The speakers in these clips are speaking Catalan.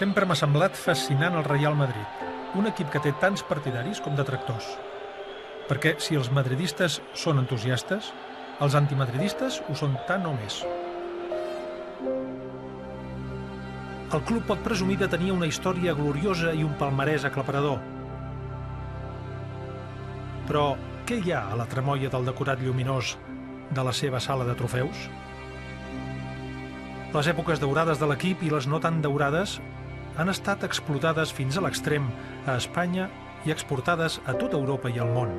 Sempre m'ha semblat fascinant el Real Madrid, un equip que té tants partidaris com detractors. Perquè si els madridistes són entusiastes, els antimadridistes ho són tant o més. El club pot presumir de tenir una història gloriosa i un palmarès aclaparador. Però què hi ha a la tremolla del decorat lluminós de la seva sala de trofeus? Les èpoques daurades de l'equip i les no tan daurades han estat explotades fins a l'extrem a Espanya i exportades a tota Europa i al món.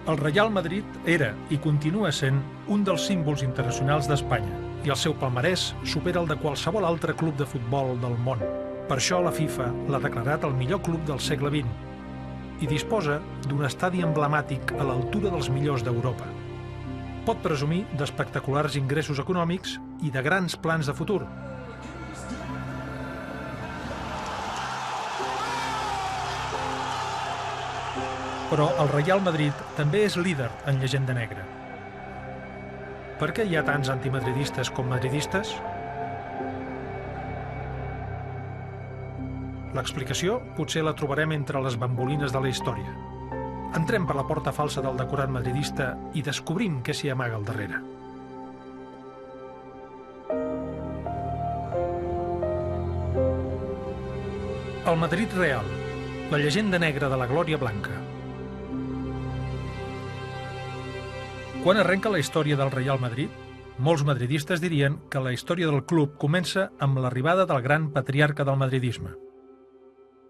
El Real Madrid era i continua sent un dels símbols internacionals d'Espanya i el seu palmarès supera el de qualsevol altre club de futbol del món. Per això la FIFA l'ha declarat el millor club del segle XX i disposa d'un estadi emblemàtic a l'altura dels millors d'Europa. Pot presumir d'espectaculars ingressos econòmics i de grans plans de futur. Però el Real Madrid també és líder en llegenda negra. Per què hi ha tants antimadridistes com madridistes? L'explicació potser la trobarem entre les bambolines de la història. Entrem per la porta falsa del decorat madridista i descobrim què s'hi amaga al darrere. El Madrid real, la llegenda negra de la glòria blanca. Quan arrenca la història del Real Madrid, molts madridistes dirien que la història del club comença amb l'arribada del gran patriarca del madridisme.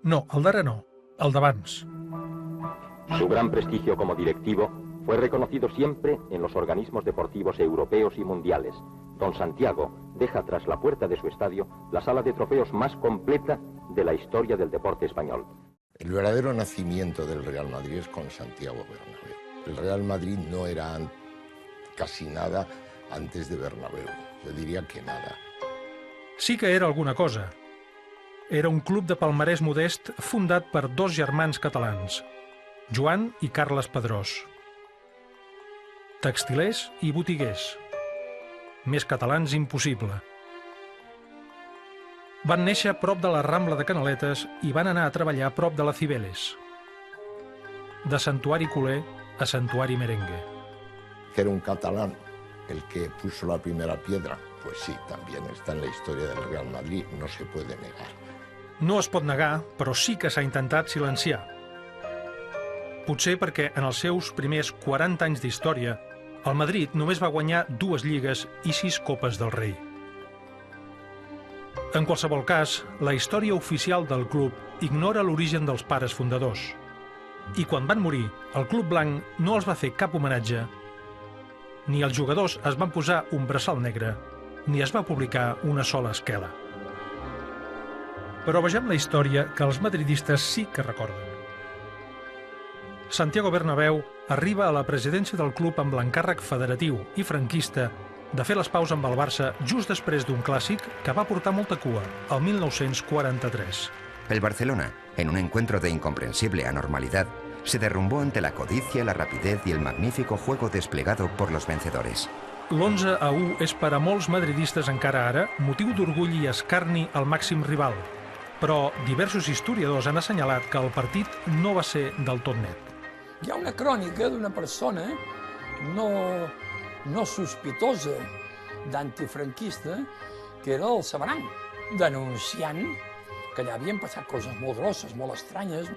No, el d'ara no, el d'abans. Su gran prestigio como directivo fue reconocido siempre en los organismos deportivos europeos y mundiales. Don Santiago deja tras la puerta de su estadio la sala de trofeos más completa de la historia del deporte español. El verdadero nacimiento del Real Madrid es con Santiago Bernabéu. El Real Madrid no era casi nada antes de Bernabéu. Jo diria que nada. Sí que era alguna cosa. Era un club de palmarès modest fundat per dos germans catalans, Joan i Carles Pedrós. Textilers i botiguers. Més catalans impossible. Van néixer a prop de la Rambla de Canaletes i van anar a treballar a prop de la Cibeles. De santuari culer a santuari merengue. Era un catalán el que puso la primera piedra. Pues sí, también está en la historia del Real Madrid, no se puede negar. No es pot negar, però sí que s'ha intentat silenciar. Potser perquè en els seus primers 40 anys d'història, el Madrid només va guanyar 2 lligues i 6 copes del rei. En qualsevol cas, la història oficial del club ignora l'origen dels pares fundadors. I quan van morir, el Club Blanc no els va fer cap homenatge, ni els jugadors es van posar un braçal negre, ni es va publicar una sola esquela. Però vegem la història que els madridistes sí que recorden. Santiago Bernabéu arriba a la presidència del club amb l'encàrrec federatiu i franquista de fer les paus amb el Barça just després d'un clàssic que va portar molta cua, el 1943. El Barcelona, en un encuentro de incomprensible anormalidad, se derrumbó ante la codicia, la rapidez y el magnífico juego desplegado por los vencedores. L'11-1 és per a molts madridistes encara ara motiu d'orgull i escarni al màxim rival, però diversos historiadors han assenyalat que el partit no va ser del tot net. Hi ha una crònica d'una persona no sospitosa d'antifranquista, que era el Sabaranc, denunciant que allà havien passat coses molt grosses, molt estranyes.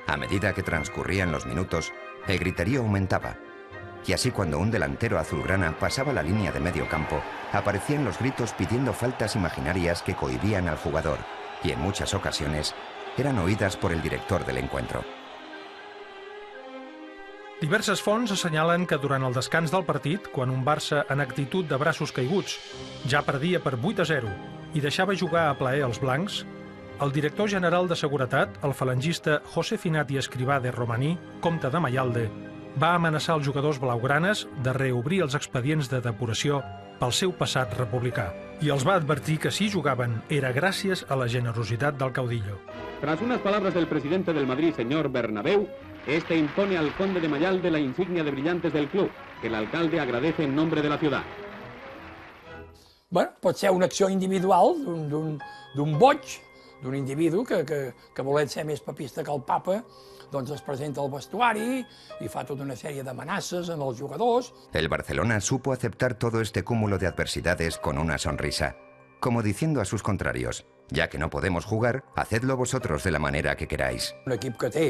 A medida que transcurrían los minutos, el griterío aumentaba. Y así cuando un delantero azulgrana pasaba la línea de medio campo, aparecían los gritos pidiendo faltas imaginarias que cohibían al jugador, y en muchas ocasiones eran oídas por el director del encuentro. Diverses fonts assenyalen que durant el descans del partit, quan un Barça en actitud de braços caiguts ja perdia per 8-0 i deixava jugar a plaer els blancs, el director general de seguretat, el falangista José Finati Escrivá de Romaní, comte de Mayalde, va amenaçar els jugadors blaugranes de reobrir els expedients de depuració pel seu passat republicà. I els va advertir que si jugaven era gràcies a la generositat del caudillo. Tras unas palabras del presidente del Madrid, señor Bernabéu, este impone al conde de Mayalde la insignia de brillantes del club, que el alcalde agradece en nombre de la ciudad. Bueno, pot ser una acció individual d'un boig, d'un individu que volent ser més papista que el papa, doncs es presenta al vestuari i fa tota una sèrie d'amenaces en els jugadors. El Barcelona supo aceptar todo este cúmulo de adversidades con una sonrisa, como diciendo a sus contrarios, ya que no podemos jugar, hacedlo vosotros de la manera que queráis. Un equip que té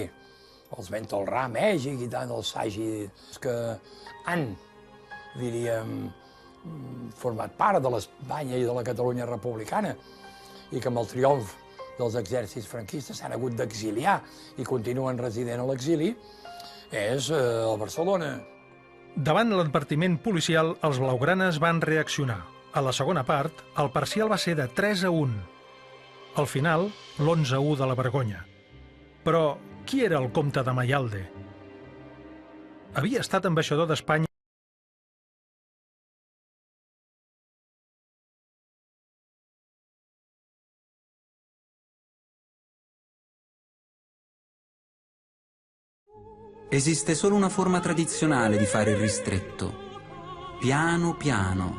els Bentalrà, Mèxic i tant, els Sagi, que han, diríem, format part de l'Espanya i de la Catalunya republicana i que amb el triomf dels exèrcits franquistes s'han hagut d'exiliar i continuen resident a l'exili, és el Barcelona. Davant l'advertiment policial, els blaugranes van reaccionar. A la segona part, el parcial va ser de 3-1. Al final, l'11-1 de la vergonya. Però qui era el comte de Mayalde? Havia estat ambaixador d'Espanya. Esiste solo una forma tradizionale di fare il ristretto. Piano piano.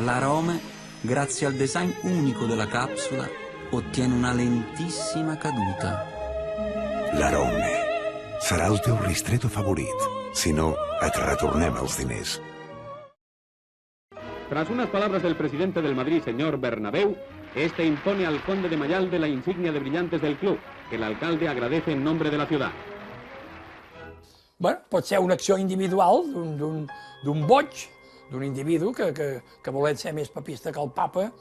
La Rome, grazie al design unico della capsula, ottiene una lentissima caduta. La Rome serà el teu ristretto favorit. Si no, et retornem els diners. Tras unas palabras del presidente del Madrid, señor Bernabéu, este impone al conde de Mayalde la insignia de brillantes del club, que el alcalde agradece en nombre de la ciudad. Bueno, pot ser una acció individual d'un boig, d'un individu que volent ser més papista que el papa,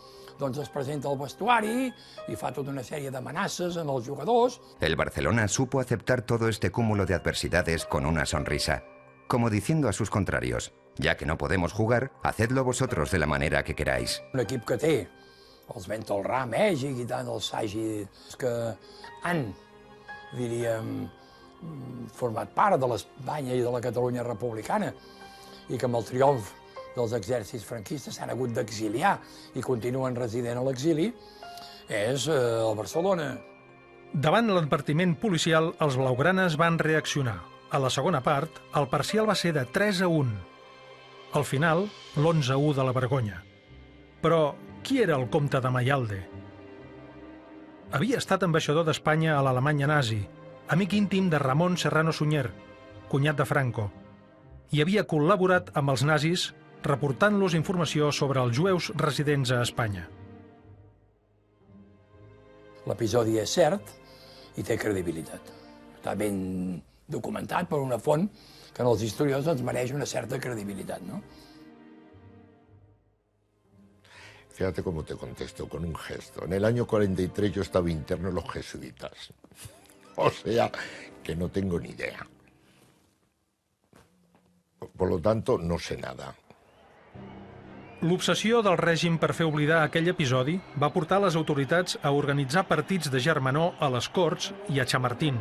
doncs es presenta al vestuari i fa tota una sèrie d'amenaces en els jugadors. El Barcelona supo aceptar todo este cúmulo de adversidades con una sonrisa, como diciendo a sus contrarios, ya que no podemos jugar, hacedlo vosotros de la manera que queráis. Un equip que té els Bentalrà, Mèxic i tant, els Sagi, que han, diríem, format part de l'Espanya i de la Catalunya republicana i que amb el triomf dels exèrcits franquistes s'han hagut d'exiliar i continuen resident a l'exili, és el Barcelona. Davant l'advertiment policial, els blaugranes van reaccionar. A la segona part, el parcial va ser de 3-1. Al final, l'11-1 de la vergonya. Però qui era el comte de Mayalde? Havia estat ambaixador d'Espanya a l'Alemanya nazi, amic íntim de Ramon Serrano Sunyer, cunyat de Franco, i havia col·laborat amb els nazis reportant-los informació sobre els jueus residents a Espanya. L'episodi és cert i té credibilitat. Està ben documentat per una font que en els historiadors ens mereix una certa credibilitat, ¿no? Fíjate cómo te contesto, con un gesto. En el año 43 yo estaba interno en los jesuitas. O sea, que no tengo ni idea. Por lo tanto, no sé nada. L'obsessió del règim per fer oblidar aquell episodi va portar les autoritats a organitzar partits de germanor a les Corts i a Chamartín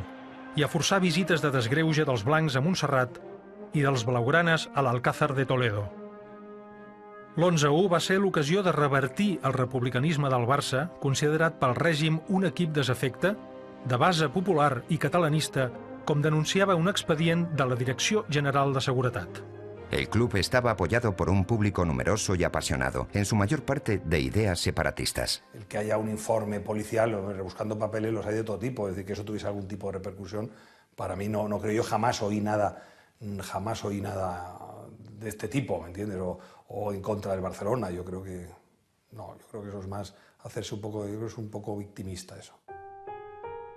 i a forçar visites de desgreuge dels blancs a Montserrat i dels blaugranes a l'Alcázar de Toledo. L'11-1 va ser l'ocasió de revertir el republicanisme del Barça, considerat pel règim un equip desafecte, de base popular i catalanista, com denunciava un expedient de la Direcció General de Seguretat. El club estaba apoyado por un público numeroso y apasionado, en su mayor parte de ideas separatistas. El que haya un informe policial rebuscando papeles los hay de todo tipo, es decir, que eso tuviese algún tipo de repercusión, para mí no creo. Yo jamás oí nada de este tipo, ¿me entiendes? O en contra del Barcelona. Yo creo que no, yo creo que eso es más hacerse un poco, yo creo que es un poco victimista eso.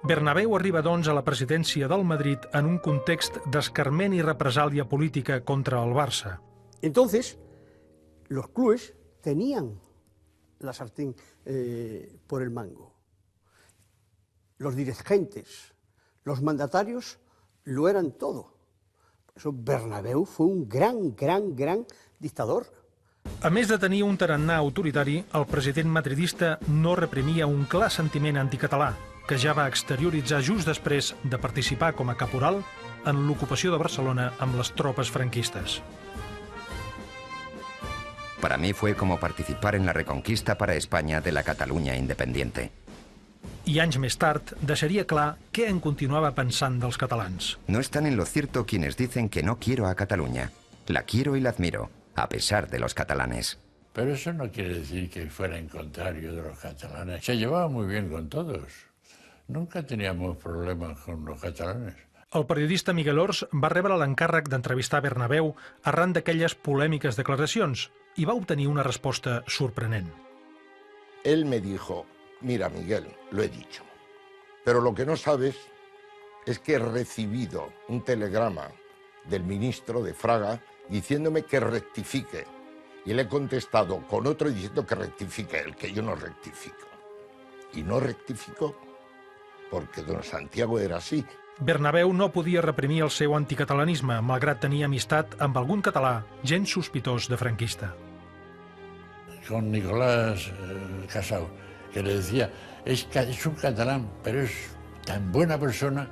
Bernabéu arriba, doncs, a la presidència del Madrid en un context d'escarment i represàlia política contra el Barça. Entonces, los clubes tenían la sartén por el mango. Los dirigentes, los mandatarios lo eran todo. Por eso Bernabéu fue un gran dictador. A més de tenir un tarannà autoritari, el president madridista no reprimia un clar sentiment anticatalà, que ja va exterioritzar just després de participar com a caporal en l'ocupació de Barcelona amb les tropes franquistes. Para mí fue como participar en la reconquista para España de la Cataluña independiente. I anys més tard deixaria clar què en continuava pensant dels catalans. No están en lo cierto quienes dicen que no quiero a Cataluña. La quiero y la admiro, a pesar de los catalanes. Pero eso no quiere decir que fuera en contrario de los catalanes. Se llevaba muy bien con todos. Nunca teníamos problemas con los catalanes. El periodista Miguel Ors va rebre l'encàrrec d'entrevistar Bernabéu arran d'aquelles polèmiques declaracions i va obtenir una resposta sorprenent. Él me dijo, mira Miguel, lo he dicho, pero lo que no sabes es que he recibido un telegrama del ministro de Fraga diciéndome que rectifique. Y le he contestado con otro diciendo que rectifique él, que yo no rectifico. Y no rectificó, porque don Santiago era así. Bernabéu no podia reprimir el seu anticatalanisme, malgrat tenir amistat amb algun català gens sospitós de franquista. Con Nicolás Casau, que le decía, es un catalán, pero es tan buena persona,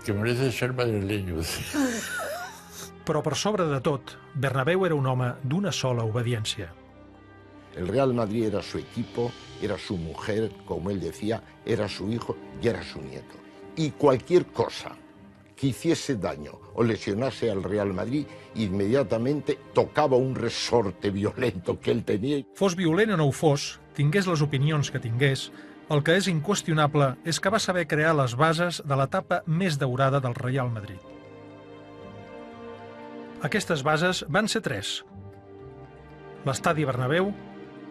que merece ser madrileño. Però per sobre de tot, Bernabéu era un home d'una sola obediència. El Real Madrid era su equipo, era su mujer, como él decía, era su hijo y era su nieto. Y cualquier cosa que hiciese daño o lesionase al Real Madrid, inmediatamente tocaba un resorte violento que él tenía. Fos violent o no ho fos, tingués les opinions que tingués, el que és inqüestionable és que va saber crear les bases de l'etapa més daurada del Real Madrid. Aquestes bases van ser 3. L'estadi Bernabéu,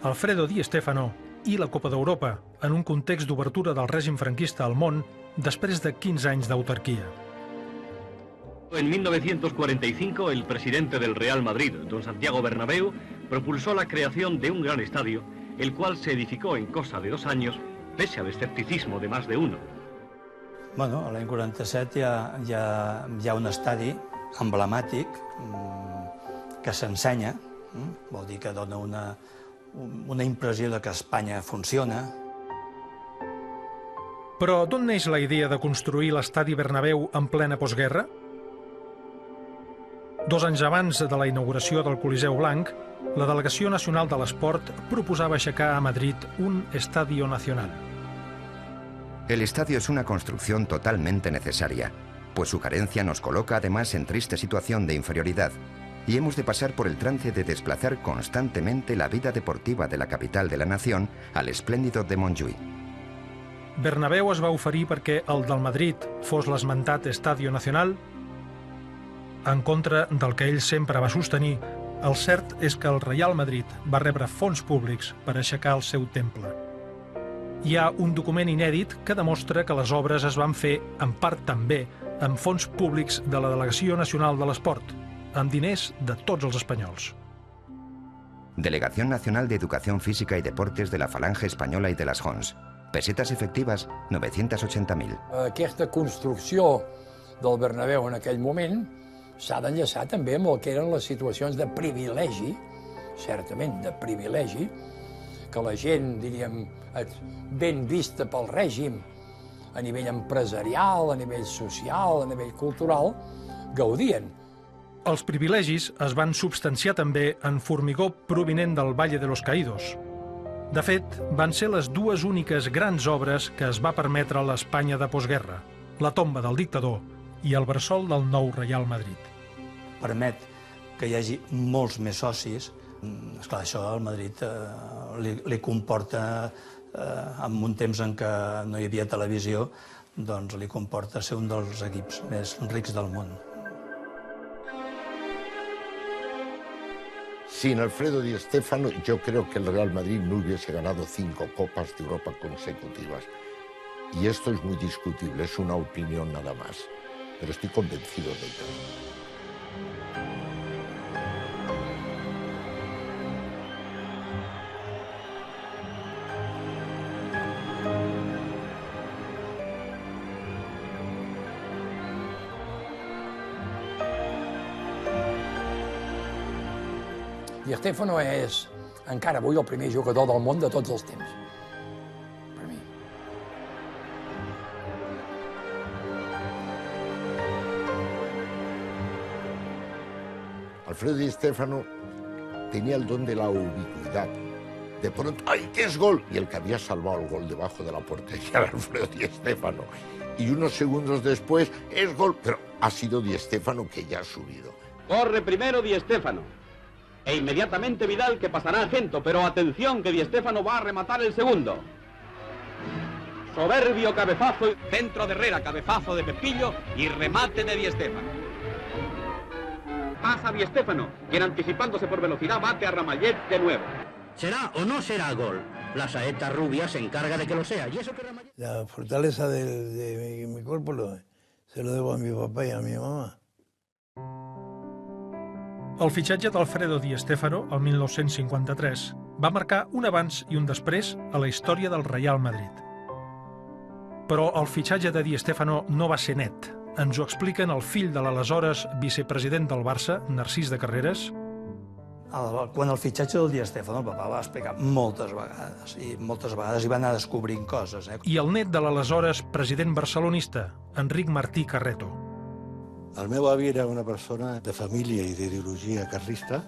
Alfredo Di Stéfano i la Copa d'Europa, en un context d'obertura del règim franquista al món després de 15 anys d'autarquia. En 1945, el presidente del Real Madrid, don Santiago Bernabéu, propulsó la creación de un gran estadio, el cual se edificó en cosa de 2 años, pese al escepticismo de más de uno. Bueno, a l'any 47 hi ha un estadi emblemàtic que s'ensenya, vol dir que dona una impressió de que Espanya funciona. Però d'on neix la idea de construir l'estadi Bernabéu en plena postguerra? 2 anys abans de la inauguració del Coliseu Blanc, la Delegació Nacional de l'Esport proposava aixecar a Madrid un Estadio Nacional. El estadio es una construcción totalmente necesaria, pues su carencia nos coloca además en triste situación de inferioridad y hemos de pasar por el trance de desplazar constantemente la vida deportiva de la capital de la nación al espléndido de Montjuïc. Bernabéu es va oferir perquè el del Madrid fos l'esmentat Estadio Nacional. En contra del que ell sempre va sostenir, el cert és que el Real Madrid va rebre fons públics per aixecar el seu temple. Hi ha un document inèdit que demostra que les obres es van fer, en part també, amb fons públics de la Delegació Nacional de l'Esport, amb diners de tots els espanyols. Delegación Nacional de Educación Física y Deportes de la Falange Española y de las Jons. Pesetas efectives, 980.000. Aquesta construcció del Bernabéu en aquell moment s'ha d'enllaçar també amb el que eren les situacions de privilegi, certament de privilegi, que la gent, diríem, ben vista pel règim, a nivell empresarial, a nivell social, a nivell cultural, gaudien. Els privilegis es van substanciar també en formigó provinent del Valle de los Caídos. De fet, van ser les 2 úniques grans obres que es va permetre a l'Espanya de postguerra, la tomba del dictador i el bressol del nou Real Madrid. Permet que hi hagi molts més socis. Esclar, això al Madrid li comporta, en un temps en què no hi havia televisió, doncs li comporta ser un dels equips més rics del món. Sin Alfredo Di Stéfano, yo creo que el Real Madrid no hubiese ganado 5 Copas de Europa consecutivas. Y esto es muy discutible, es una opinión nada más, pero estoy convencido de ello. Di Stéfano és encara avui el primer jugador del món de tots els temps. Per mi. Alfredo Di Stéfano tenía el don de la ubicuidad. De pronto, ¡ay, qué es gol! Y el que había salvado el gol debajo de la portería era Alfredo Di Stéfano. Y unos segundos después, es gol, pero ha sido Di Stéfano que ya ha subido. Corre primero Di Stéfano. E inmediatamente Vidal, que pasará a Gento, pero atención que Di Stéfano va a rematar el segundo. Soberbio cabezazo, centro de Herrera, cabezazo de Pepillo y remate de Di Stéfano. Pasa Di Stéfano, quien anticipándose por velocidad bate a Ramallet de nuevo. ¿Será o no será gol? La saeta rubia se encarga de que lo sea. ¿Y eso que Ramallet? La fortaleza de mi cuerpo se lo debo a mi papá y a mi mamá. El fitxatge d'Alfredo Di Stéfano, el 1953, va marcar un abans i un després a la història del Real Madrid. Però el fitxatge de Di Stéfano no va ser net. Ens ho expliquen el fill de l'aleshores vicepresident del Barça, Narcís de Carreras. Quan el fitxatge del Di Stéfano, el papà va explicar moltes vegades i va anar descobrint coses. I el net de l'aleshores president barcelonista, Enric Martí Carreto. El meu avi era una persona de família i d'ideologia carlista,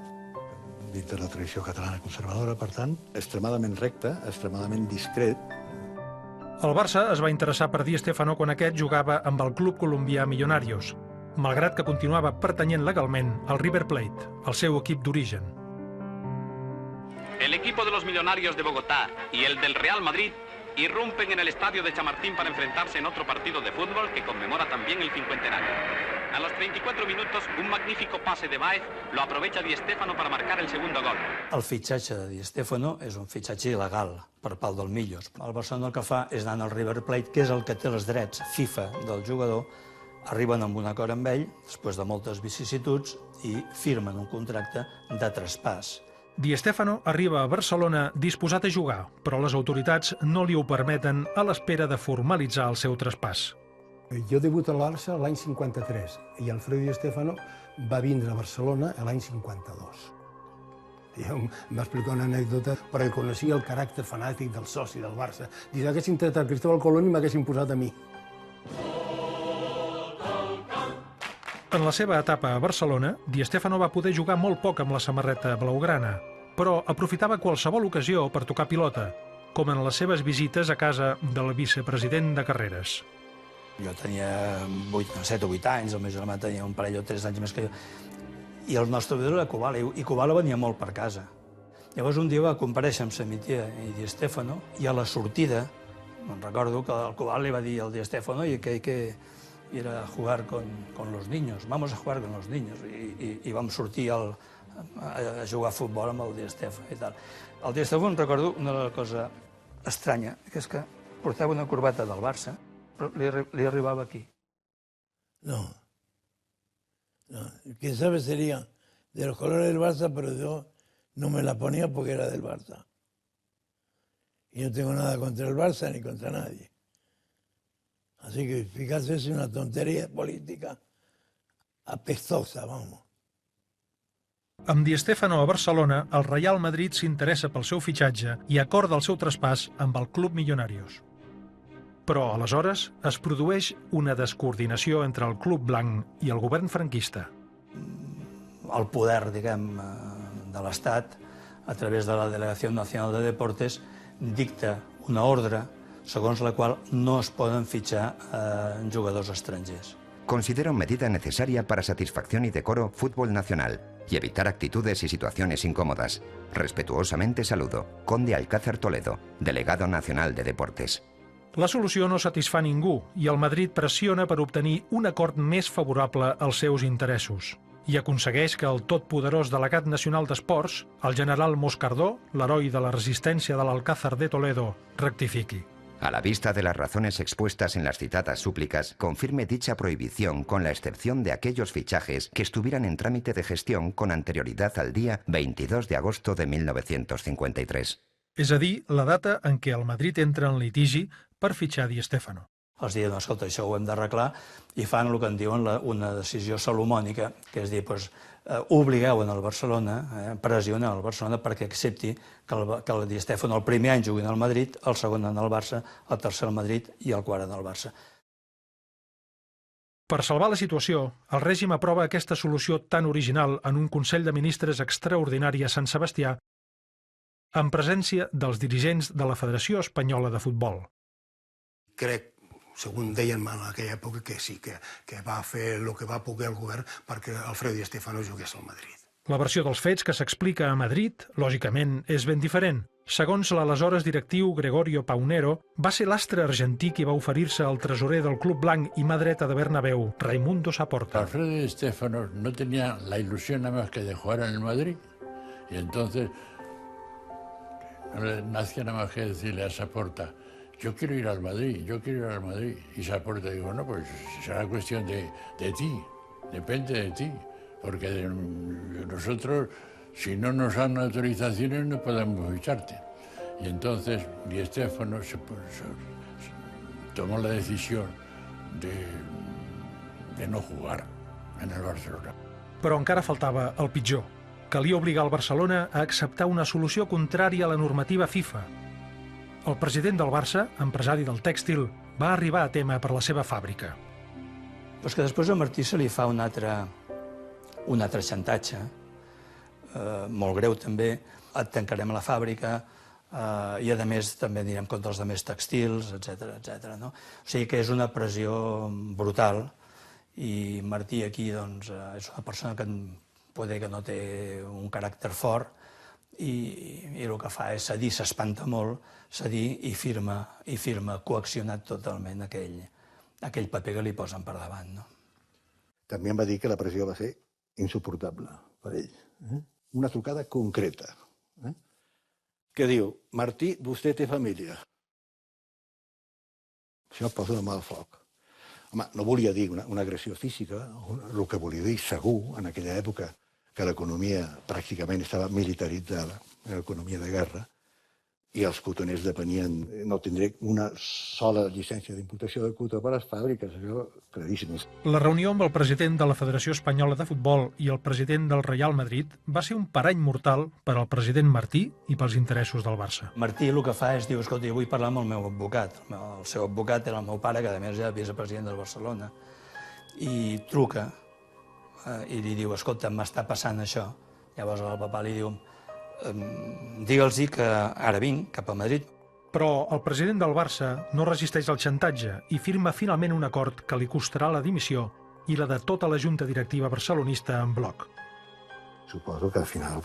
dit de la tradició catalana conservadora, per tant, extremadament recte, extremadament discret. El Barça es va interessar per Di Stéfano quan aquest jugava amb el club colombià Millonarios, malgrat que continuava pertanyent legalment al River Plate, el seu equip d'origen. El equipo de los Millonarios de Bogotá y el del Real Madrid irrumpen en el estadio de Chamartín para enfrentarse en otro partido de fútbol que conmemora también el cincuentenario. A los 34 minutos, un magnífico pase de Baez lo aprovecha Di Stéfano para marcar el segundo gol. El fitxatge de Di Stéfano és un fitxatge il·legal per part del Millos. El Barcelona el que fa és anar al River Plate, que és el que té els drets FIFA del jugador, arriben amb un acord amb ell, després de moltes vicissituds, i firmen un contracte de traspàs. Di Stéfano arriba a Barcelona disposat a jugar, però les autoritats no li ho permeten a l'espera de formalitzar el seu traspàs. Jo debuto al Barça l'any 53 i Alfredo Di Stéfano va vindre a Barcelona l'any 52. I em va explicar una anècdota perquè coneixia el caràcter fanàtic del soci del Barça. Dius, haguessin tret el Cristóbal Colón i m'haguessin posat a mi. En la seva etapa a Barcelona, Di Stéfano va poder jugar molt poc amb la samarreta blaugrana, però aprofitava qualsevol ocasió per tocar pilota, com en les seves visites a casa del vicepresident de Carreras. Jo tenia 7 o 8 anys, el meu germà tenia un parell o 3 anys més que jo, i el nostre vidre era Kubala, i Kubala venia molt per casa. Llavors un dia va comparèixer amb sa Mitia i Di Stéfano, i a la sortida, me'n recordo que el Kubala li va dir al Di Stéfano que ir a jugar con los niños, vamos a jugar con los niños, i vam sortir a jugar a futbol amb el Di Stéfano i tal. El Di Stéfano, recordo una cosa estranya, que és que portava una corbata del Barça, però li arribava aquí. No. Quién sabe sería de los colores del Barça, pero yo no me la ponía porque era del Barça. Y no tengo nada contra el Barça ni contra nadie. Así que, fíjate, es una tontería política apestosa, vamos. Amb Di Stéfano a Barcelona, el Real Madrid s'interessa pel seu fitxatge i acorda el seu traspàs amb el Club Millonarios. Però, aleshores, es produeix una descoordinació entre el Club Blanc i el govern franquista. El poder, diguem, de l'Estat, a través de la Delegació Nacional de Deportes, dicta una ordre segons la qual no es poden fitxar jugadors estrangers. Considero medida necesaria para satisfacción y decoro fútbol nacional y evitar actitudes y situaciones incómodas. Respetuosamente saludo, Conde Alcázar Toledo, delegado nacional de Deportes. La solució no satisfà ningú i el Madrid pressiona per obtenir un acord més favorable als seus interessos i aconsegueix que el totpoderós delegat nacional d'esports, el general Moscardó, l'heroi de la resistència de l'Alcázar de Toledo, rectifiqui. A la vista de las razones expuestas en las citadas súplicas, confirme dicha prohibición con la excepción de aquellos fichajes que estuvieran en trámite de gestión con anterioridad al día 22 de agosto de 1953. És a dir, la data en què el Madrid entra en litigi per fitxar Di Stéfano. Els diuen, escolta, això ho hem d'arreglar, i fan el que en diuen una decisió salomònica, que és dir, obligueu en el Barcelona, pressionar el Barcelona perquè accepti que el Di Stéfano el primer any jugui al Madrid, el segon en el Barça, el tercer al Madrid i el quart en el Barça. Per salvar la situació, el règim aprova aquesta solució tan original en un Consell de Ministres extraordinari a Sant Sebastià en presència dels dirigents de la Federació Espanyola de Futbol. Crec, segons deien en aquella època, que sí, que va fer el que va poder el govern perquè Alfredo Di Stéfano jugués al Madrid. La versió dels fets que s'explica a Madrid, lògicament, és ben diferent. Segons l'aleshores directiu Gregorio Paunero, va ser l'astre argentí qui va oferir-se al tresorer del Club Blanc i mà dreta de Bernabéu, Raimundo Saporta. Alfredo Di Stéfano no tenía la ilusión nada más que de jugar en el Madrid. Y entonces no le hacía nada más que decirle a Saporta, yo quiero ir al Madrid, yo quiero ir al Madrid. Y Saporta dijo, no, pues será cuestión de ti, depende de ti. Porque nosotros, si no nos dan autorizaciones, no podemos ficharte. Y entonces Di Stéfano tomó la decisión de no jugar en el Barcelona. Però encara faltava el pitjor. Calia obligar el Barcelona a acceptar una solució contrària a la normativa FIFA. El president del Barça, empresari del tèxtil, va arribar a tema per la seva fàbrica. Però és que després a Martí se li fa un altre xantatge, molt greu també, et tancarem la fàbrica i a més també anirem contra els altres tèxtils, etc. No? O sigui que és una pressió brutal i Martí aquí doncs, és una persona que poder que no té un caràcter fort i el que fa és cedir, s'espanta molt, cedir i firma coaccionat totalment aquell paper que li posen per davant. No? També em va dir que la pressió va ser insuportable per ell. Una trucada concreta, que diu, Martí, vostè té família. Això posa una mà al foc. Home, no volia dir una agressió física, el que volia dir segur, en aquella època, que l'economia pràcticament estava militaritzada, l'economia de guerra, i els cotoners depenien, no tindré una sola llicència d'importació de cotó per a les fàbriques, això claríssim. La reunió amb el president de la Federació Espanyola de Futbol i el president del Real Madrid va ser un parany mortal per al president Martí i pels interessos del Barça. Martí el que fa és dir, escolta, jo vull parlar amb el meu advocat. El seu advocat era el meu pare, que a més era vicepresident del Barcelona, i truca i li diu, escolta, m'està passant això. Llavors el papà li diu, digue'ls que ara vinc cap a Madrid. Però el president del Barça no resisteix al xantatge i firma finalment un acord que li costarà la dimissió i la de tota la junta directiva barcelonista en bloc. Suposo que al final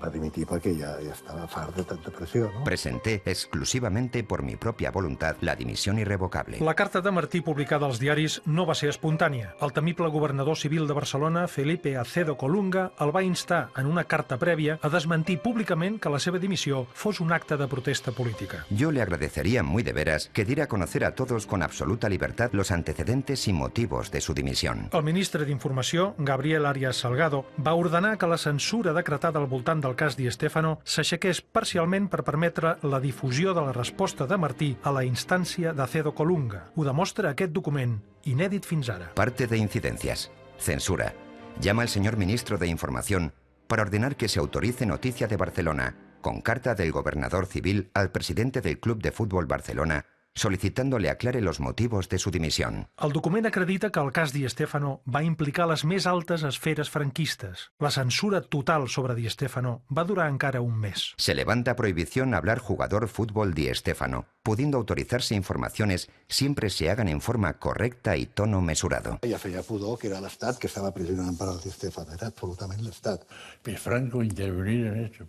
va dimitir perquè ja estava fart de tanta pressió, ¿no? Presenté exclusivamente por mi propia voluntad la dimisión irrevocable. La carta de Martí publicada als diaris no va ser espontània. El temible governador civil de Barcelona, Felipe Acedo Colunga, el va instar en una carta prèvia a desmentir públicament que la seva dimissió fos un acte de protesta política. Yo le agradecería muy de veras que diera a conocer a todos con absoluta libertad los antecedentes y motivos de su dimisión. El ministre d'Informació, Gabriel Arias Salgado, va ordenar que la censura decretada al voltant del cas Di Stéfano s'aixequés parcialment per permetre la difusió de la resposta de Martí a la instància d'Acedo Colunga. Ho demostra aquest document, inèdit fins ara. Parte de incidencias. Censura. Llama el señor ministro de Información para ordenar que se autorice noticia de Barcelona, con carta del gobernador civil al presidente del Club de Fútbol Barcelona, solicitándole aclare los motivos de su dimisión. El document acredita que el cas Di Stéfano va implicar les més altes esferes franquistes. La censura total sobre Di Stéfano va durar encara un mes. Se levanta prohibición a hablar jugador fútbol Di Stéfano, pudiendo autorizarse informaciones siempre se hagan en forma correcta y tono mesurado. Ja feia pudor que era l'Estat que estava pressionant per al Di Stéfano, era absolutament l'Estat. Pues Franco intervenir en esto.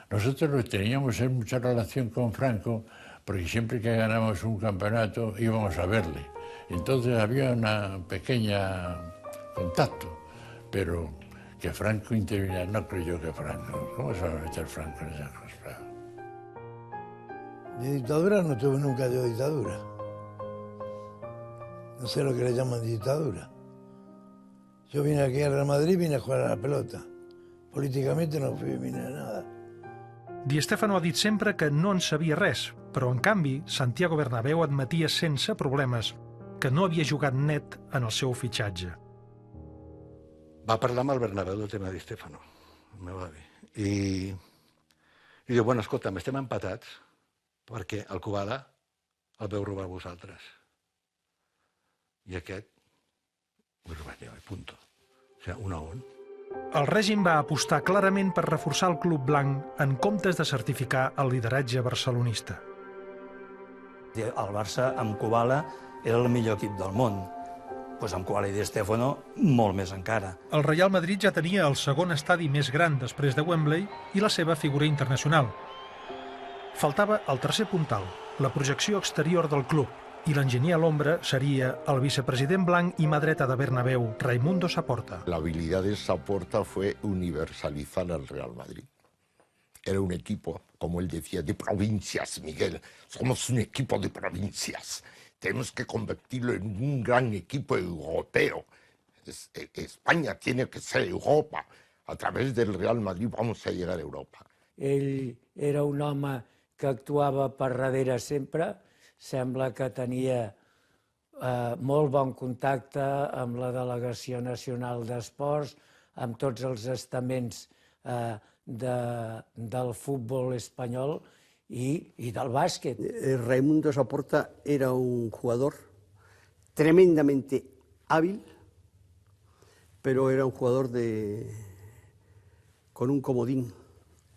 Nosotros teníamos mucha relación con Franco, porque siempre que ganamos un campeonato íbamos a verle. Entonces había una pequeña contacto, pero que Franco interviniera, no creo yo que Franco. ¿Cómo se va a meter Franco en esas cosas? De dictadura no tuve nunca yo dictadura. No sé lo que le llaman dictadura. Yo vine aquí al Real Madrid, vine a jugar a la pelota. Políticamente no vine a nada. Di Stéfano ha dit sempre que no en sabia res, però en canvi Santiago Bernabéu admetia sense problemes que no havia jugat net en el seu fitxatge. Va parlar amb el Bernabéu del tema de Di Stéfano, el meu avi, i diu, bueno, escolta'm, estem empatats perquè el Kubala el veu robar a vosaltres. I aquest ho robat jo, i punto. O sigui, 1-1. El règim va apostar clarament per reforçar el Club Blanc en comptes de certificar el lideratge barcelonista. El Barça amb Kubala era el millor equip del món, Pues amb Koala i Di Stéfano, molt més encara. El Real Madrid ja tenia el segon estadi més gran després de Wembley i la seva figura internacional. Faltava el tercer puntal, la projecció exterior del club, i l'enginyer a l'ombra seria el vicepresident blanc i mà dreta de Bernabéu, Raimundo Saporta. La habilidad de Saporta fue universalizar al Real Madrid. Era un equipo, como él decía, de provincias, Miguel. Somos un equipo de provincias. Tenemos que convertirlo en un gran equipo europeo. España tiene que ser Europa. A través del Real Madrid vamos a llegar a Europa. Ell era un home que actuava per darrere sempre. Sembla que tenia molt bon contacte amb la Delegació Nacional d'Esports, amb tots els estaments del futbol espanyol y del básquet. Raimundo Saporta era un jugador tremendamente hábil, pero era un jugador con un comodín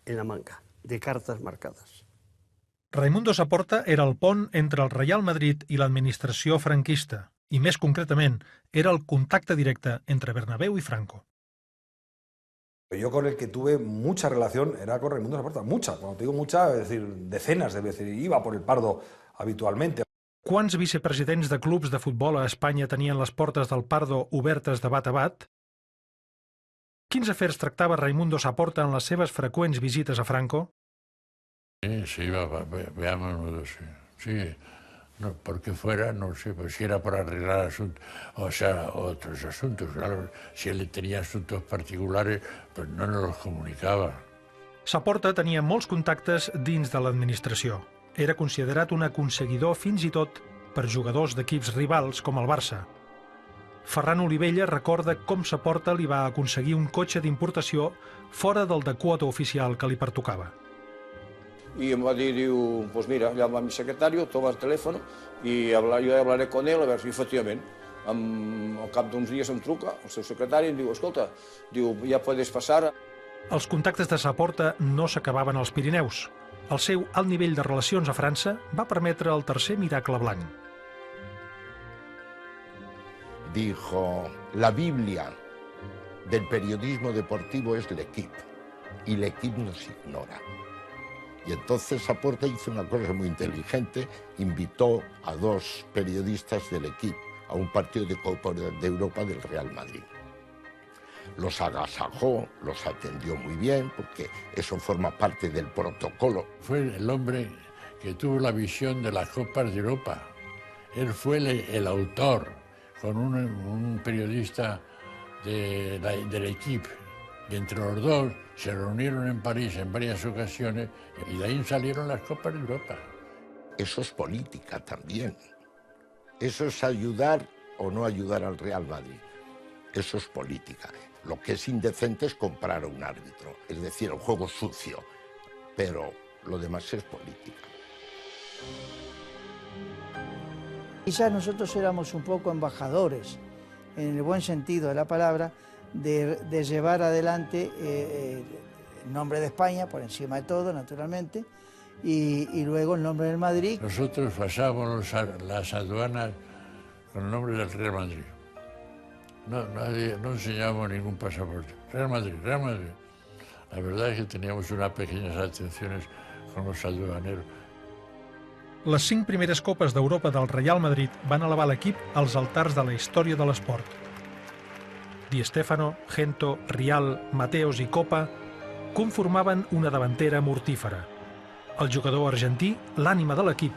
en la manga, de cartas marcadas. Raimundo Saporta era el pont entre el Real Madrid i l'administració franquista, i més concretament, era el contacte directe entre Bernabéu i Franco. Yo con el que tuve mucha relación era con Raimundo Saporta, mucha, cuando te digo mucha, es decir, decenas de veces, iba por el Pardo habitualmente. Quants vicepresidents de clubs de futbol a Espanya tenien les portes del Pardo obertes de bat a bat? Quins afers tractava Raimundo Saporta en les seves freqüents visites a Franco? Sí, veámonos, sí. No, porque fuera, no sé, pues si era para arreglar asuntos, o sea, otros asuntos, claro. Si él tenía asuntos particulares, pues no nos los comunicaba. Saporta tenia molts contactes dins de l'administració. Era considerat un aconseguidor fins i tot per jugadors d'equips rivals com el Barça. Ferran Olivella recorda com Saporta li va aconseguir un cotxe d'importació fora del de quota oficial que li pertocava. Y em va dir, diu, pues mira, llama a mi secretario, toma el teléfono y yo hablaré con él a ver si efectivament. Al cap d'uns dies em truca el seu secretari i em diu, escolta, diu, ja puedes passar. Els contactes de Saporta no s'acabaven als Pirineus. El seu alt nivell de relacions a França va permetre el tercer miracle blanc. Dijo, la Biblia del periodismo deportivo es l'equip, y l'equip nos ignora. Y entonces Saporta hizo una cosa muy inteligente, invitó a 2 periodistas del equipo a un partido de Copa de Europa del Real Madrid. Los agasajó, los atendió muy bien, porque eso forma parte del protocolo. Fue el hombre que tuvo la visión de las Copas de Europa. Él fue el autor, con un periodista del equipo. Y entre los dos se reunieron en París en varias ocasiones y de ahí salieron las Copas de Europa. Eso es política también. Eso es ayudar o no ayudar al Real Madrid. Eso es política. Lo que es indecente es comprar a un árbitro, es decir, el juego sucio, pero lo demás es política. Quizás nosotros éramos un poco embajadores, en el buen sentido de la palabra, de llevar adelante el nombre de España, por encima de todo, naturalmente, y luego el nombre del Madrid. Nosotros pasábamos las aduanas con el nombre del Real Madrid. No enseñábamos ningún pasaporte. Real Madrid, Real Madrid. La verdad es que teníamos unas pequeñas atenciones con los aduaneros. Les 5 primeres Copes d'Europa del Real Madrid van elevar l'equip als altars de la història de l'esport. Di Stéfano, Gento, Rial, Mateos i Copa conformaven una davantera mortífera. El jugador argentí, l'ànima de l'equip,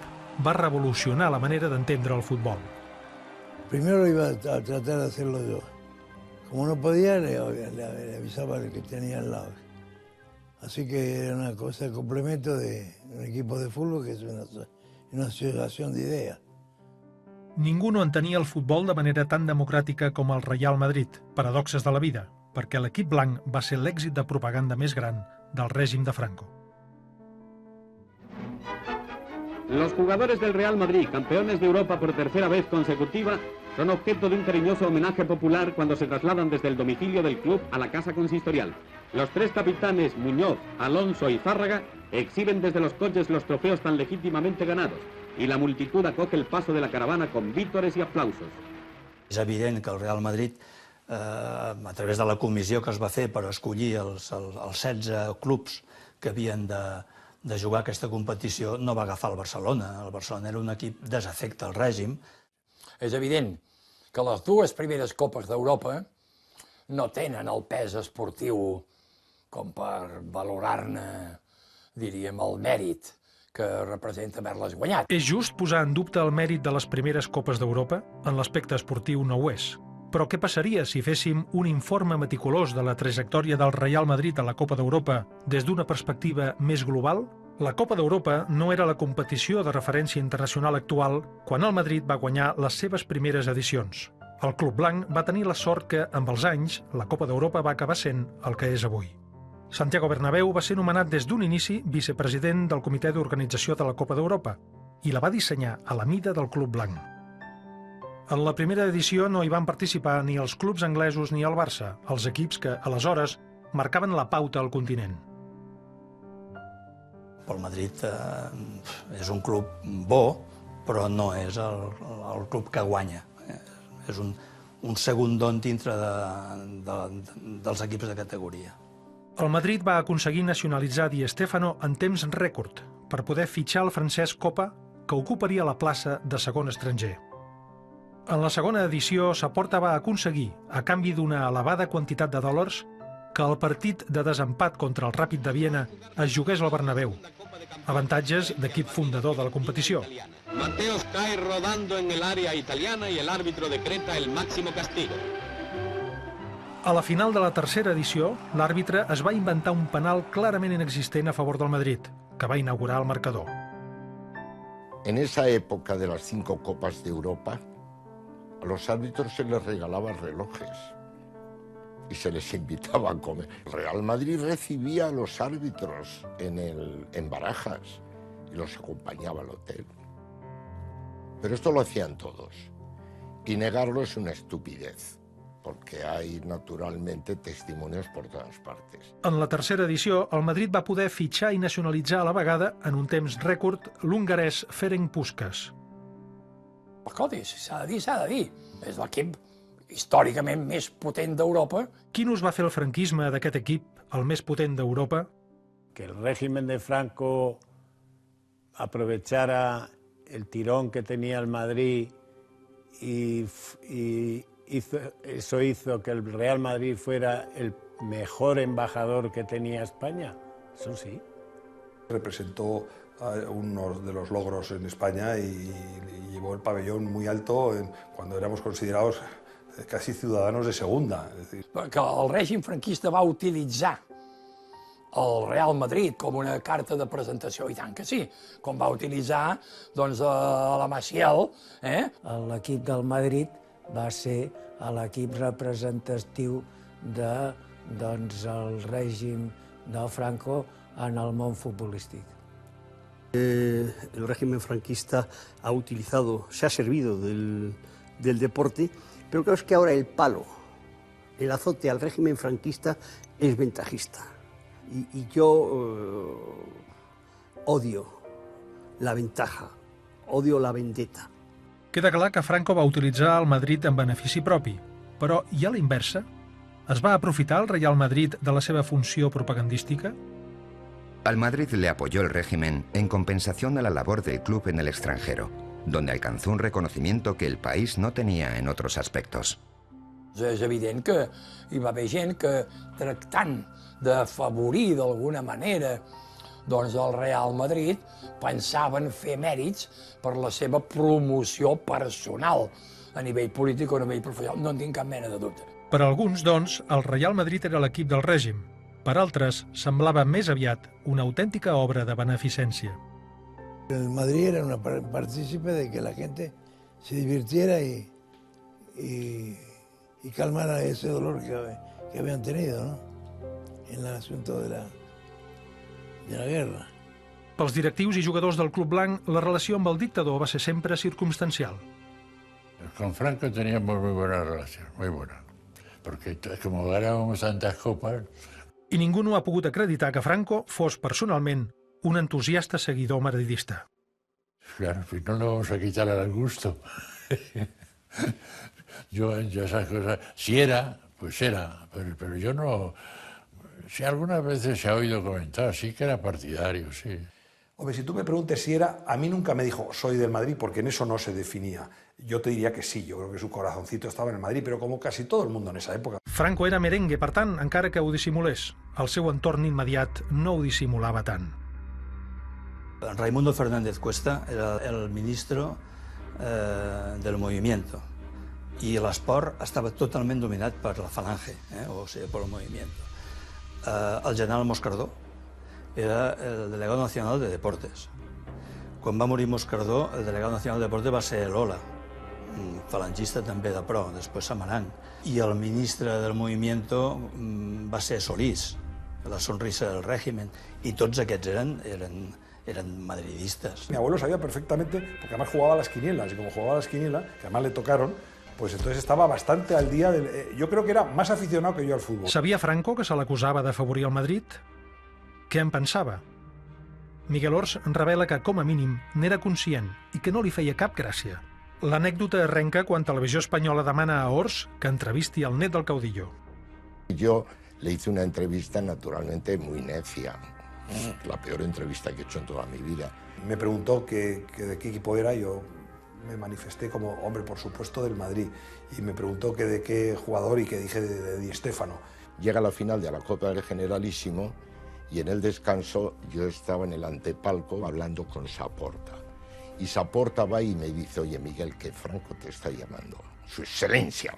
va revolucionar la manera d'entendre el futbol. Primero iba a tratar de hacerlo yo. Como no podía, le avisaba al que tenía al lado. Así que era una cosa de complemento de un equipo de fútbol que es una asociación de ideas. Ningú no entenia el futbol de manera tan democràtica com el Real Madrid, paradoxes de la vida, perquè l'equip blanc va ser l'èxit de propaganda més gran del règim de Franco. Los jugadores del Real Madrid, campeones de Europa por tercera vez consecutiva, son objeto de un cariñoso homenaje popular cuando se trasladan desde el domicilio del club a la casa consistorial. Los 3 capitanes, Muñoz, Alonso y Zárraga, exhiben desde los coches los trofeos tan legítimamente ganados, y la multitud acoge el paso de la caravana con vítores y aplausos. És evident que el Real Madrid, a través de la comissió que es va fer per escollir els 16 clubs que havien de jugar aquesta competició, no va agafar el Barcelona. El Barcelona era un equip desafecte al règim. És evident que les dues primeres Copes d'Europa no tenen el pes esportiu com per valorar-ne, diríem, el mèrit que representa haver-les guanyat. És just posar en dubte el mèrit de les primeres Copes d'Europa? En l'aspecte esportiu no ho és. Però què passaria si féssim un informe meticulós de la trajectòria del Real Madrid a la Copa d'Europa des d'una perspectiva més global? La Copa d'Europa no era la competició de referència internacional actual quan el Madrid va guanyar les seves primeres edicions. El Club Blanc va tenir la sort que, amb els anys, la Copa d'Europa va acabar sent el que és avui. Santiago Bernabéu va ser nomenat des d'un inici vicepresident del Comitè d'Organització de la Copa d'Europa i la va dissenyar a la mida del Club Blanc. En la primera edició no hi van participar ni els clubs anglesos ni el Barça, els equips que, aleshores, marcaven la pauta al continent. El Madrid és un club bo, però no és el club que guanya. És un segundón dintre dels equips de categoria. El Madrid va aconseguir nacionalitzar Di Stéfano en temps rècord per poder fitxar el francès Copa, que ocuparia la plaça de segon estranger. En la segona edició, Saporta va aconseguir, a canvi d'una elevada quantitat de dòlars, que el partit de desempat contra el Ràpid de Viena es jugués al Bernabéu. Avantatges d'equip fundador de la competició. Mateos cae rodando en el área italiana y el árbitro decreta el máximo castigo. A la final de la tercera edició, l'àrbitre es va inventar un penal clarament inexistent a favor del Madrid, que va inaugurar el marcador. En esa época de las 5 Copas de Europa, a los árbitros se les regalaban relojes y se les invitaba a comer. Real Madrid recibía a los árbitros en Barajas y los acompañaba al hotel. Pero esto lo hacían todos, y negarlo es una estupidez, perquè hay, naturalmente, testimonios por todas partes. En la tercera edició, el Madrid va poder fitxar i nacionalitzar a la vegada, en un temps rècord, l'hongarès Ferenc Puskás. Escolti, s'ha de dir. És l'equip històricament més potent d'Europa. Quin ús va fer el franquisme d'aquest equip, el més potent d'Europa? Que el régimen de Franco aprovechara el tirón que tenía el Madrid y eso hizo que el Real Madrid fuera el mejor embajador que tenía España. Eso sí. Representó uno de los logros en España y llevó el pabellón muy alto cuando éramos considerados casi ciudadanos de segunda. Es decir, que el règim franquista va utilitzar el Real Madrid com una carta de presentació, i tant que sí, com va utilitzar a la Maciel. L'equip del Madrid va ser l'equip representatiu del règim de Franco en el món futbolístic. El régimen franquista se ha servido del deporte, pero creo que ahora el palo, el azote al régimen franquista es ventajista. Y yo odio la ventaja, odio la vendetta. Queda clar que Franco va utilitzar el Madrid en benefici propi, però i a la inversa? Es va aprofitar el Real Madrid de la seva funció propagandística? Al Madrid le apoyó el régimen en compensación de la labor del club en el extranjero, donde alcanzó un reconocimiento que el país no tenía en otros aspectos. És evident que hi va haver gent que, tractant d'afavorir d'alguna manera el Real Madrid, pensaven fer mèrits per la seva promoció personal a nivell polític o a nivell professional. No en tinc cap mena de dubte. Per a alguns, doncs, el Real Madrid era l'equip del règim. Per altres, semblava més aviat una autèntica obra de beneficència. El Madrid era una partícipe de que la gente se divirtiera y calmara ese dolor que habían tenido, ¿no? En el asunto de la guerra. Pels directius i jugadors del Club Blanc, la relació amb el dictador va ser sempre circumstancial. Con Franco teníamos muy buena relación, muy buena. Porque como ganábamos tantas copas... I ningú no ha pogut acreditar que Franco fos personalment un entusiasta seguidor madridista. Claro, pues no lo vamos a quitar al gusto. Yo esas cosas, si era, pues era, pero yo no... Si algunas veces se ha oído comentar, sí que era partidario, sí. Hombre, si tú me preguntes si era, a mí nunca me dijo soy del Madrid, porque en eso no se definía. Yo te diria que sí, jo crec que su corazoncito estava en el Madrid, però com quasi tot el món en esa època. Franco era merengue, per tant, encara que ho dissimulés, el seu entorn immediat no ho dissimulava tant. Raimundo Fernández Cuesta era el ministro del movimiento y el esport estava totalment dominat per la falange, o sigui, per el movimiento. El general Moscardó era el delegado nacional de deportes. Quan va morir Moscardó, el delegado nacional de deportes va ser Lola, falangista també de pro, després Samarán. I el ministre del movimiento va ser Solís, la sonrisa del régimen, i tots aquests eren madridistas. Mi abuelo sabía perfectamente, porque además jugaba a las quinielas, y como jugaba a las quinielas, que además le tocaron, pues entonces estaba bastante al día. Yo creo que era más aficionado que yo al fútbol. Sabia Franco que se l'acusava d'afavorir el Madrid? Què en pensava? Miguel Ors revela que, com a mínim, n'era conscient i que no li feia cap gràcia. L'anècdota arrenca quan Televisió Espanyola demana a Ors que entrevisti el net del caudillo. Yo le hice una entrevista naturalmente muy necia, la peor entrevista que he hecho en toda mi vida. Me preguntó que de qué equipo era, yo me manifesté como, hombre, por supuesto del Madrid, y me preguntó que de qué jugador y que dije de Di Stéfano. Llega la final de la Copa del Generalísimo y en el descanso yo estaba en el antepalco hablando con Saporta. Y Saporta va y me dice, oye Miguel, que Franco te está llamando. Su excelencia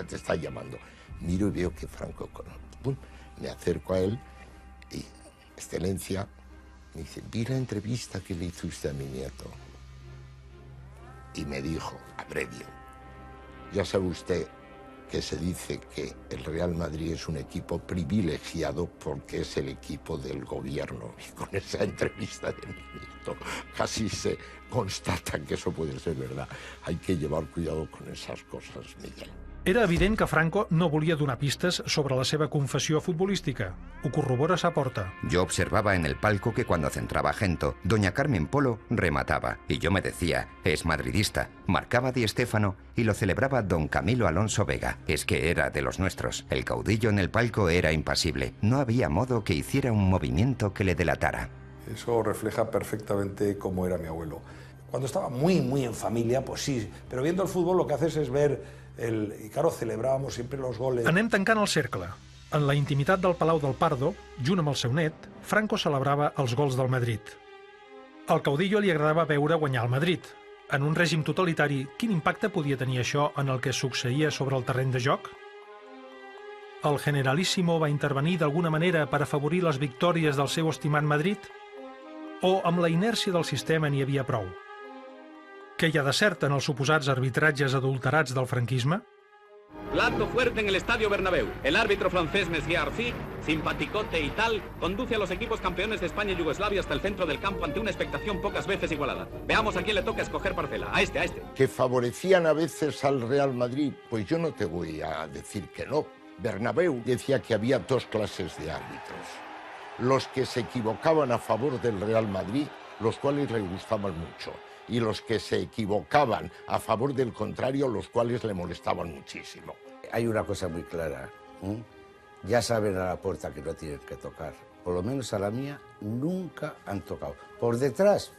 te está llamando. Miro y veo que Franco, pum, me acerco a él y, excelencia, me dice, vi la entrevista que le hizo usted a mi nieto. Y me dijo, abrevio, ya sabe usted que se dice que el Real Madrid es un equipo privilegiado porque es el equipo del gobierno. Y con esa entrevista de mi nieto casi se constata que eso puede ser verdad. Hay que llevar cuidado con esas cosas, Miguel. Era evident que Franco no volia donar pistes sobre la seva confessió futbolística. Ho corrobora Saporta. Yo observaba en el palco que cuando centraba Gento, doña Carmen Polo remataba. Y yo me decía, es madridista. Marcaba Di Stéfano y lo celebraba don Camilo Alonso Vega. Es que era de los nuestros. El caudillo en el palco era impasible. No había modo que hiciera un movimiento que le delatara. Eso refleja perfectamente cómo era mi abuelo. Cuando estaba muy en familia, pues sí, pero viendo el fútbol lo que haces es ver y claro, celebrábamos siempre los goles. Anem tancant el cercle. En la intimitat del Palau del Pardo, junt amb el seu net, Franco celebrava els gols del Madrid. Al caudillo li agradava veure guanyar el Madrid. En un règim totalitari, quin impacte podia tenir això en el que succeïa sobre el terreny de joc? El Generalísimo va intervenir d'alguna manera per afavorir les victòries del seu estimat Madrid? O amb la inèrcia del sistema n'hi havia prou? Què hi ha de cert en els suposats arbitratges adulterats del franquisme? Plato fuerte en el Estadio Bernabéu. El árbitro francés Messier Arfi, simpaticote y tal, conduce a los equipos campeones de España y Yugoslavia hasta el centro del campo ante una expectación pocas veces igualada. Veamos a quién le toca escoger parcela. A este. Que favorecían a veces al Real Madrid, pues yo no te voy a decir que no. Bernabéu decía que había dos clases de árbitros. Los que se equivocaban a favor del Real Madrid, los cuales le gustaban mucho, y los que se equivocaban a favor del contrario, los cuales le molestaban muchísimo. Hay una cosa muy clara, ya saben a la puerta que no tienen que tocar, por lo menos a la mía nunca han tocado. Por detrás,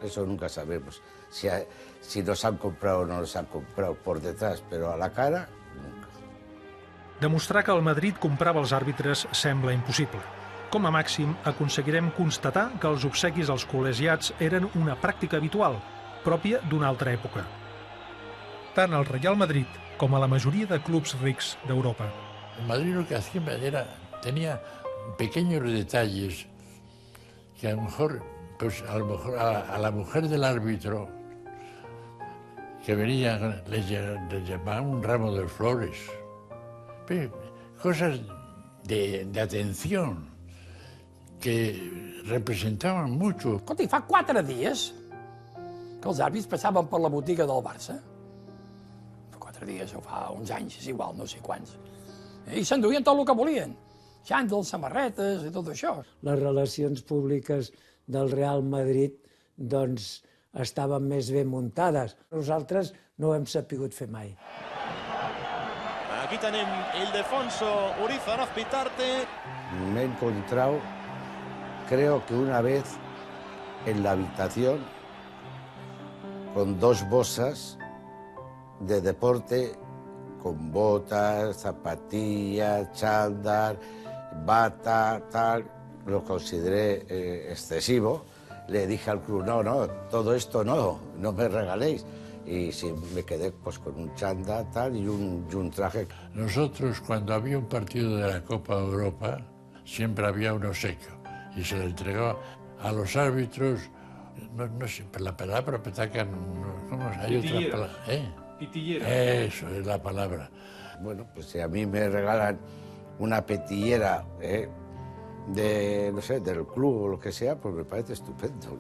eso nunca sabemos, si nos han comprado o no nos han comprado por detrás, pero a la cara, nunca. Demostrar que el Madrid comprava els àrbitres sembla impossible. Com a màxim, aconseguirem constatar que els obsequis als col·legiats eren una pràctica habitual, pròpia d'una altra època. Tant el Real Madrid com a la majoria de clubs rics d'Europa. El Madrid lo que hacía tenía pequeños detalles que a lo mejor a la mujer del árbitro que venía le llamaban un ramo de flores. Cosas de atención que representaven mucho. Escolta, i fa 4 dies que els àrbits passaven per la botiga del Barça. Fa 4 dies o fa uns anys, és igual, no sé quants. I s'enduien tot el que volien. Xandals, samarretes i tot això. Les relacions públiques del Real Madrid, doncs, estaven més ben muntades. Nosaltres no ho hem sapigut fer mai. Aquí tenim Ildefonso Urizar Azpitarte. Me he encontrado, creo que una vez, en la habitación, con 2 bolsas de deporte, con botas, zapatillas, chándal, bata, tal. Lo consideré excesivo. Le dije al club, no, todo esto no me regaléis. Y sí, me quedé pues con un chándal tal y un traje. Nosotros, cuando había un partido de la Copa de Europa, siempre había uno seco y se le entregaba a los árbitros, no sé, la palabra petaca, ¿cómo es? Hay otra palabra, Pitillera. Eso es la palabra. Bueno, pues si a mí me regalan una petillera de, no sé, del club o lo que sea, pues me parece estupendo.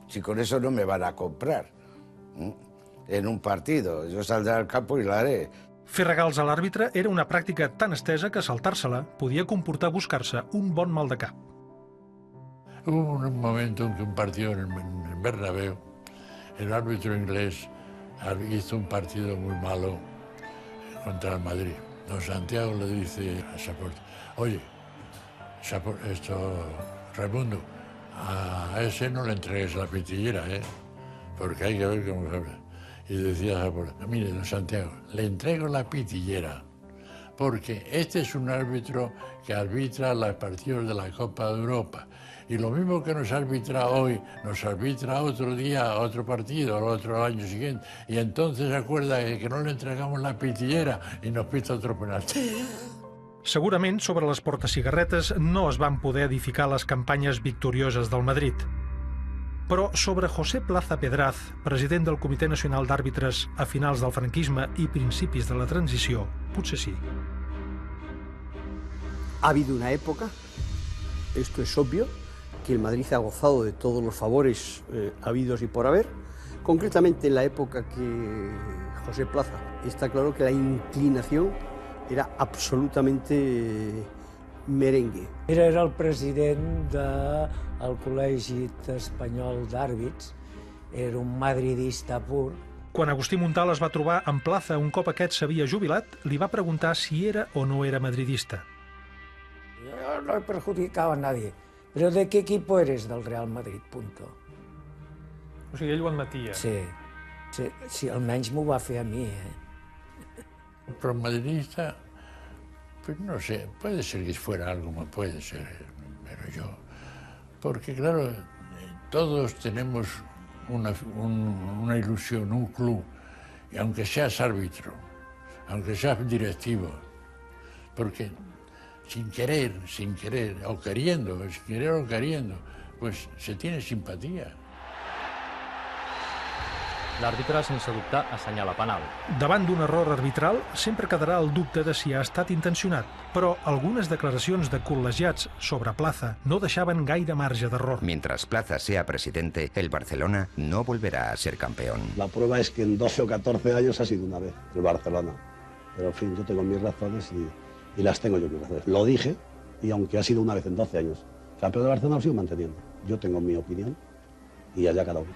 Si con eso no me van a comprar en un partido, yo saldré al campo y la haré. Fer regals a l'àrbitre era una pràctica tan estesa que saltar-se-la podia comportar buscar-se un bon mal de cap. Hubo un momento en que un partido en Bernabéu, el árbitro inglés hizo un partido muy malo contra el Madrid. Don Santiago le dice a Saporta, oye, Raimundo, a ese no le entregues la pitillera, porque hay que ver cómo se habla. Y decía Saporta, mire, don Santiago, le entrego la pitillera, porque este es un árbitro que arbitra los partidos de la Copa de Europa. Y lo mismo que nos arbitra hoy, nos arbitra otro día, otro partido, al otro año siguiente. Y entonces se acuerda que no le entregamos la pitillera y nos pita otro penalti. Segurament, sobre les portacigarretes no es van poder edificar les campanyes victorioses del Madrid. Però sobre José Plaza Pedraz, president del Comitè Nacional d'Àrbitres a finals del franquisme i principis de la transició, potser sí. Ha habido una época, esto es obvio, que el Madrid ha gozado de todos los favores habidos y por haber. Concretamente en la época que José Plaza, está claro que la inclinación era absolutamente merengue. Era el president del Col·legi Espanyol d'Àrbits, era un madridista pur. Quan Agustí Montal es va trobar amb Plaza un cop aquest s'havia jubilat, li va preguntar si era o no era madridista. Yo no he perjudicado a nadie. ¿Pero de qué equipo eres? Del Real Madrid, punto. O sigui, ell ho admetia. Sí, almenys m'ho va fer a mi, Pero madridista, pues no sé, puede ser que fuera algo, puede ser, pero yo... Porque claro, todos tenemos una ilusión, un club, y aunque seas árbitro, aunque seas directivo, porque... sin querer, o queriendo, pues se tiene simpatía. L'àrbitre, sense dubte, assenyala penal. Davant d'un error arbitral sempre quedarà el dubte de si ha estat intencionat, però algunes declaracions de col·legiats sobre Plaza no deixaven gaire marge d'error. Mientras Plaza sea presidente, el Barcelona no volverá a ser campeón. La prueba es que en 12 o 14 años ha sido una vez el Barcelona. Pero en fin, yo tengo mis razones y las tengo yo mis razones. Lo dije, y aunque ha sido una vez en 12 años, campeón de Barcelona lo sigo manteniendo. Yo tengo mi opinión y allá cada uno.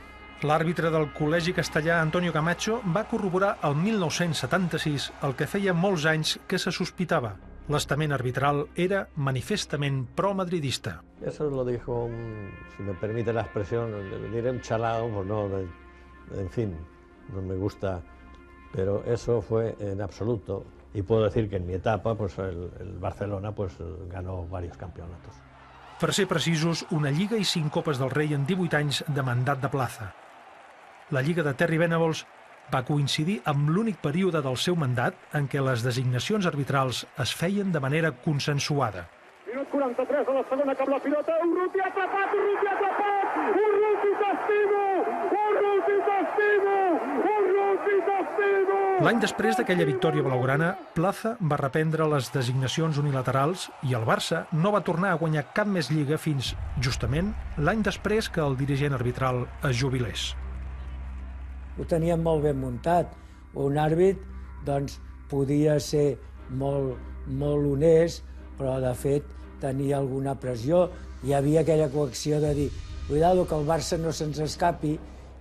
L'àrbitre del Col·legi Castellà, Antonio Camacho, va corroborar el 1976 el que feia molts anys que se sospitava. L'estament arbitral era manifestament pro-madridista. Eso lo dijo, si me permite la expresión, diré un chalao, pues no, en fin, no me gusta, pero eso fue en absoluto. Y puedo decir que en mi etapa, pues el Barcelona pues ganó varios campeonatos. Per ser precisos, una Lliga i 5 Copes del Rei en 18 anys de mandat de Plaza. La Lliga de Terry Venables va coincidir amb l'únic període del seu mandat en què les designacions arbitrals es feien de manera consensuada. Minut 43 de la segona, cap la pilota, Urruti atrapat, Urruti t'estimo! L'any després d'aquella victòria blaugrana, Plaza va reprendre les designacions unilaterals i el Barça no va tornar a guanyar cap més lliga fins, justament, l'any després que el dirigent arbitral es jubilés. Ho teníem molt ben muntat. Un àrbit, doncs, podia ser molt honest, però, de fet, tenia alguna pressió. Hi havia aquella coacció de dir, cuidado que el Barça no se'ns escapi,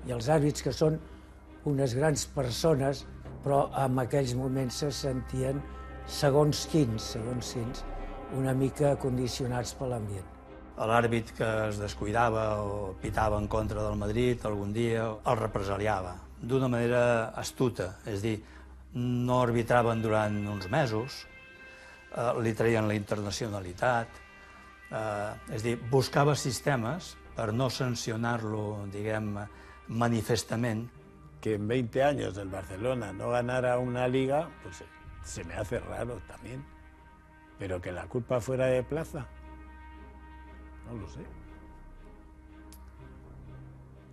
I els àrbits, que són unes grans persones, però en aquells moments se sentien segons quins, una mica condicionats per l'ambient. L'àrbit que es descuidava o pitava en contra del Madrid algun dia el represaliava d'una manera astuta, és a dir, no arbitraven durant uns mesos, li traien la internacionalitat, és a dir, buscava sistemes per no sancionar-lo, diguem, manifestament. Que en 20 años el Barcelona no ganara una liga, pues se me hace raro también. Pero que la culpa fuera de Plaza, no lo sé.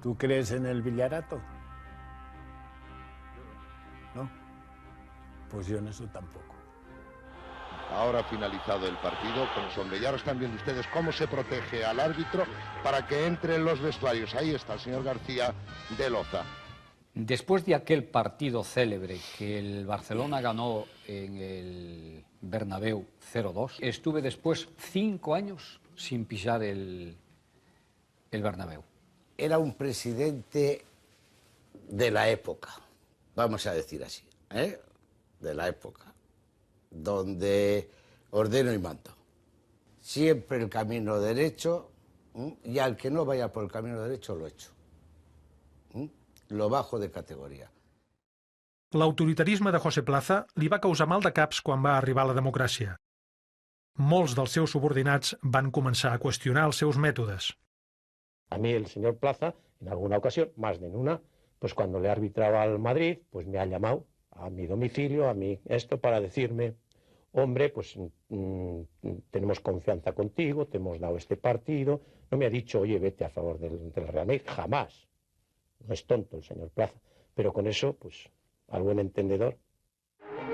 ¿Tú crees en el Villarato? ¿No? Pues yo en eso tampoco. Ahora ha finalizado el partido, como hombre, ya lo están viendo ustedes cómo se protege al árbitro para que entre en los vestuarios. Ahí está el señor García de Loza. Después de aquel partido célebre que el Barcelona ganó en el Bernabéu 0-2, estuve después 5 años sin pisar el Bernabéu. Era un presidente de la época, vamos a decir así, de la época, donde ordeno y mando. Siempre el camino derecho, y al que no vaya por el camino derecho lo echo. Lo bajo de categoria. L'autoritarisme de José Plaza li va causar mal de caps quan va arribar la democràcia. Molts dels seus subordinats van començar a qüestionar els seus mètodes. A mí el señor Plaza, en alguna ocasión, más de en una, pues cuando le arbitraba al Madrid, pues me ha llamado a mi domicilio, a mí esto, para decirme, hombre, pues tenemos confianza contigo, te hemos dado este partido. No me ha dicho, oye, vete a favor del Real Madrid, jamás. No es tonto el señor Plaza, pero con eso, pues, al buen entendedor.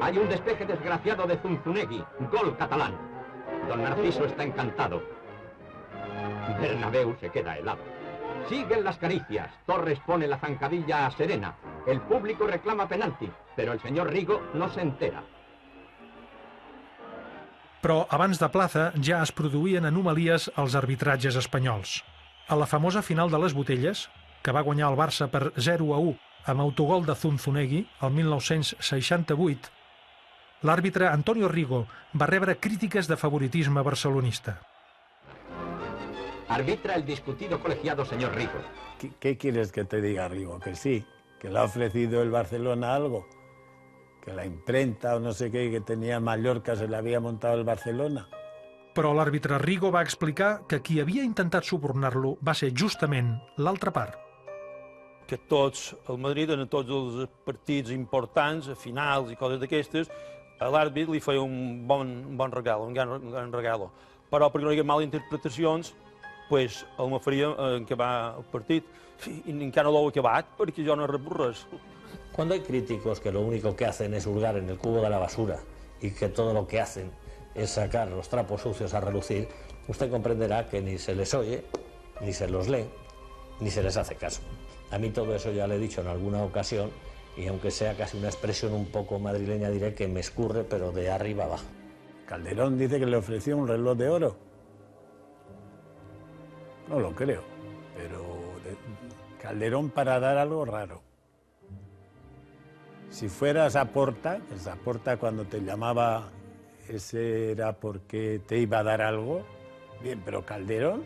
Hay un despeje desgraciado de Zunzunegui, gol catalán. Don Narciso está encantado. Bernabéu se queda helado. Siguen las caricias. Torres pone la zancadilla a Serena. El público reclama penalti, pero el señor Rigo no se entera. Però abans de Plaza ja es produïen anomalies als arbitratges espanyols. A la famosa final de les Botelles, que va guanyar el Barça per 0-1 amb autogol de Zunzunegui el 1968, l'àrbitre Antonio Rigo va rebre crítiques de favoritisme barcelonista. Arbitra el discutido colegiado señor Rigo. ¿Qué quieres que te diga, Rigo? Que sí, que le ha ofrecido el Barcelona algo, que la imprenta o no sé qué que tenía Mallorca se le había montado el Barcelona. Però l'àrbitre Rigo va explicar que qui havia intentat subornar-lo va ser justament l'altra part. Que tots, el Madrid, en tots els partits importants, finals i coses d'aquestes, a l'àrbit li feia un bon regal, un gran regalo. Però perquè no hi hagués malinterpretacions, pues, el me faria acabar el partit. I encara no l'ho acabat, perquè jo no he rebut res. Cuando hay críticos que lo único que hacen es hurgar en el cubo de la basura y que todo lo que hacen es sacar los trapos sucios a relucir, usted comprenderá que ni se les oye, ni se los lee, ni se les hace caso. A mí todo eso ya le he dicho en alguna ocasión, y aunque sea casi una expresión un poco madrileña, diré que me escurre, pero de arriba abajo. Calderón dice que le ofreció un reloj de oro. No lo creo, pero Calderón para dar algo raro. Si fuera Saporta, que Saporta cuando te llamaba, ese era porque te iba a dar algo, bien, pero Calderón,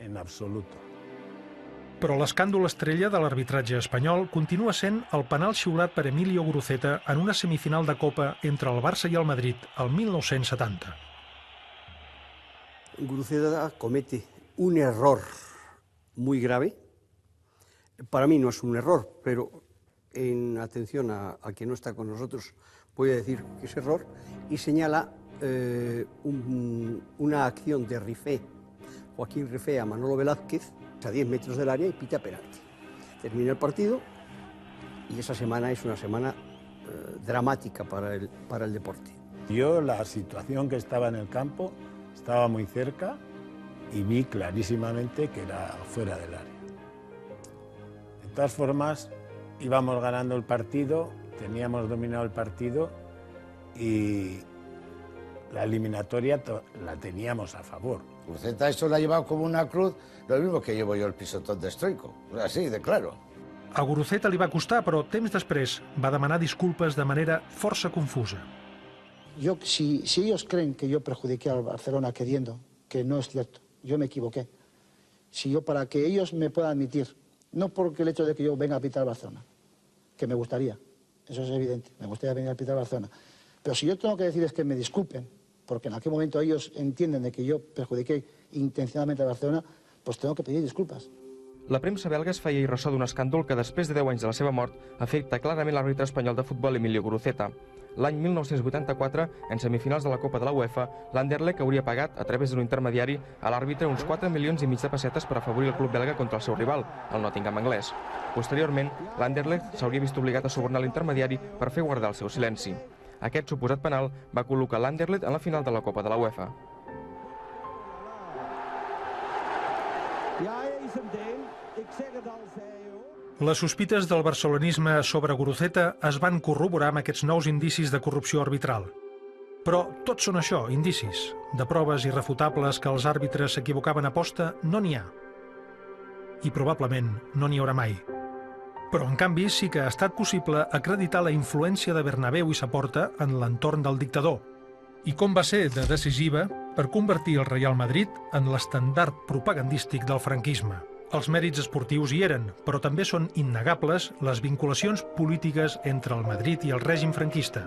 en absoluto. Però l'escàndol estrella de l'arbitratge espanyol continua sent el penal xiulat per Emilio Guruceta en una semifinal de Copa entre el Barça i el Madrid el 1970. Guruceta comete un error muy grave. Para mí no es un error, pero en atención a quien no está con nosotros, voy a decir que es error, y señala una acción de Rifé, Joaquín Rifé a Manolo Velázquez, a 10 metros del área y pita penalti. Termina el partido y esa semana es una semana dramática para el deporte. Yo la situación que estaba en el campo estaba muy cerca y vi clarísimamente que era fuera del área. De todas formas, íbamos ganando el partido, teníamos dominado el partido y la eliminatoria la teníamos a favor. Guruceta eso lo ha llevado como una cruz, lo mismo que llevo yo el pisotón de Stoico, así de claro. A Guruceta li va costar, però temps després va demanar disculpes de manera força confusa. Si ellos creen que yo perjudiqué al Barcelona queriendo, que no es cierto, yo me equivoqué. Para que ellos me puedan admitir, no porque el hecho de que yo venga a pitar al Barcelona, que me gustaría, eso es evidente, me gustaría venir a pitar al Barcelona, pero si yo tengo que decirles que me disculpen, porque en aquel momento ellos entienden de que yo perjudiqué intencionalmente al Barcelona, pues tengo que pedir disculpas. La premsa belga es feia ressò d'un escàndol que després de 10 anys de la seva mort afecta clarament l'àrbitre espanyol de futbol Emilio Guruceta. L'any 1984, en semifinals de la Copa de la UEFA, l'Anderlecht hauria pagat, a través d'un intermediari, a l'àrbitre uns 4,5 milions de pessetes per afavorir el club belga contra el seu rival, el Nottingham anglès. Posteriorment, l'Anderlecht s'hauria vist obligat a subornar l'intermediari per fer guardar el seu silenci. Aquest suposat penal va col·locar l'Anderlecht en la final de la Copa de la UEFA. Les sospites del barcelonisme sobre Guruceta es van corroborar amb aquests nous indicis de corrupció arbitral. Però tots són això, indicis. De proves irrefutables que els àrbitres s'equivocaven a posta, no n'hi ha. I probablement no n'hi haurà mai. Però, en canvi, sí que ha estat possible acreditar la influència de Bernabéu i Saporta en l'entorn del dictador. I com va ser de decisiva per convertir el Real Madrid en l'estandard propagandístic del franquisme. Els mèrits esportius hi eren, però també són innegables les vinculacions polítiques entre el Madrid i el règim franquista.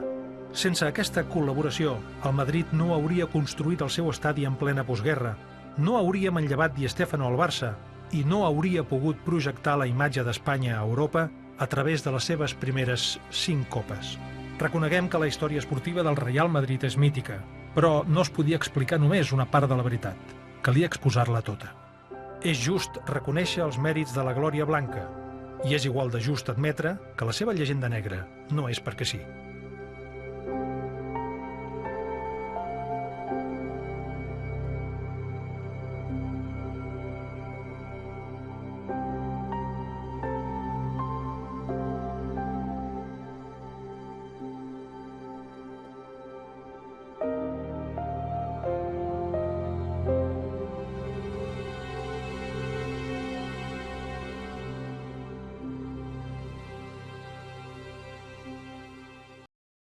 Sense aquesta col·laboració, el Madrid no hauria construït el seu estadi en plena postguerra, no hauria manllevat Di Stéfano al Barça i no hauria pogut projectar la imatge d'Espanya a Europa a través de les seves primeres 5 copes. Reconeguem que la història esportiva del Real Madrid és mítica, però no es podia explicar només una part de la veritat. Calia exposar-la tota. És just reconèixer els mèrits de la glòria blanca i és igual de just admetre que la seva llegenda negra no és perquè sí.